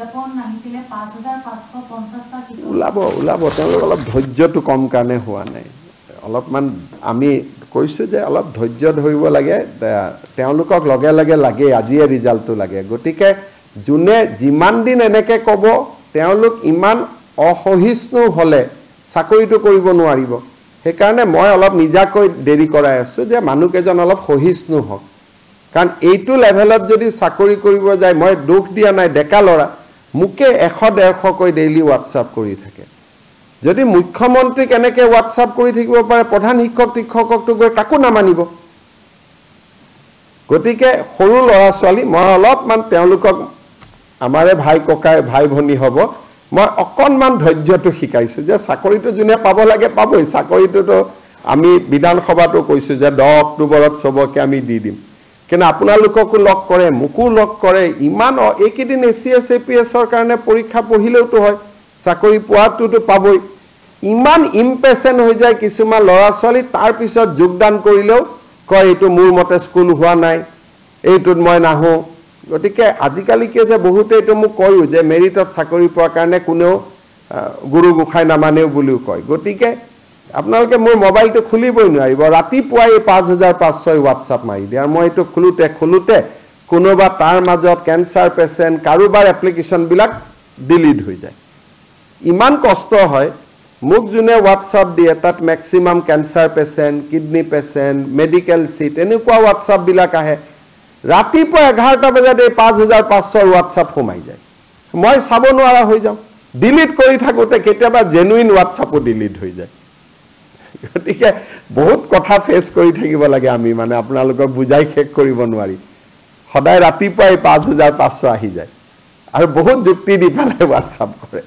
বিজ্ঞাপন আহিছিলে 5550টা কিশোৰ ওলাব তেওঁলোক অলপ ধৈৰ্যটো কম কাৰণে হোৱা নাই অলপমান আমি কৈছো যে অলপ ধৈৰ্য ধৰিব লাগে তেওঁলোকক লগে লগে লাগে আজিয়ে ৰিজাল্টটো লাগে গতিকে জুনে যিমান দিন এনেকে ক'ব তেওঁলোক ইমান অসহিষ্ণু হলে চাকৰিটো কৰিব নোৱাৰিব সেইকাৰণে মই অলপ নিজাকৈ দেৰি কৰাই আছো যে মানুহকেজন অলপ সহিষ্ণু হওক কাৰণ এইটো লেভেলত যদি চাকৰি কৰিব যায় মই দুখ দিয়া নাই ডেকা লৰা মুকে 100-150 কৈ ডেইলি হোৱাটছআপ কৰি থাকে যদি মুখ্যমন্ত্ৰী কেনেকে হোৱাটছআপ কৰি থাকিব পাৰে প্ৰধান শিক্ষকটো গৈ কাকো নামানিব গতিকে সৰু লৰা ছোৱালী মই অলপমান তেওঁলোকক আমাৰে ভাই ককাই ভাই ভনী হ'ব মই অকনমান ধৈৰ্যটো শিকাইছো যে চাকৰিটো জুনে পাব লাগে পাবই চাকৰিটোতো আমি বিধানসভাটো কৈছো যে 10 অক্টোবৰত সবকে আমি দি দিম কিন্তু আপোনালোককো লগ কৰে মুকু লগ কৰে ইমান এইকেইদিন এছিএছ এপিএছৰ কাৰণে পৰীক্ষা পঢ়িলেওতো হয় চাকৰি পোৱাটোতো পাবই ইমান ইম্পেচেন্ট হৈ যায় কিছুমান লৰা ছোৱালী তাৰ পিছত যোগদান কৰিলেও কয় এইটো মোৰ মতে স্কুল হোৱা নাই এইটোত মই নাহো গতিকে আজিকালি কি যে বহুতে এইটো মোক কয়ও যে মেৰিটত চাকৰি পোৱাৰ কাৰণে কোনেও গুৰু গোখাই নামানেও বুলিও কয় গতিকে আপোনালোকে মোৰ মোবাইলটো খুলিবই নোৱাৰিব ৰাতিপুৱাই 5500 হোৱাটছআপ মাৰি দিয়ে আৰু মই এইটো খুলোতে কোনোবা তাৰ মাজত কেন্সাৰ পেচেণ্ট কাৰোবাৰ এপ্লিকেশ্যন বিলাক ডিলিট হৈ যায় ইমান কষ্ট হয় মোক জুনে হোৱাটছআপ দিয়ে তাত maximum cancer patient kidney patient medical sheet এনেকুৱা হোৱাটছআপ বিলাক আহে ৰাতিপুৱা 11টা বজাত 5500 হোৱাটছআপ সোমাই যায় মই চাব নোৱাৰা হৈ যাওঁ ডিলিট কৰি থাকোতে কেতিয়াবা জেনুইন হোৱাটছআপো ডিলিট হৈ যায় গতিকে বহুত কথা ফেস কৰি থাকিব লাগে আমি মানে আপোনালোকক বুজাই শেষ কৰিব নোৱাৰি সদায় ৰাতিপুৱাই 5500 আহি যায় আৰু বহুত যুক্তি দি পেলাই হোৱাটছআপ কৰে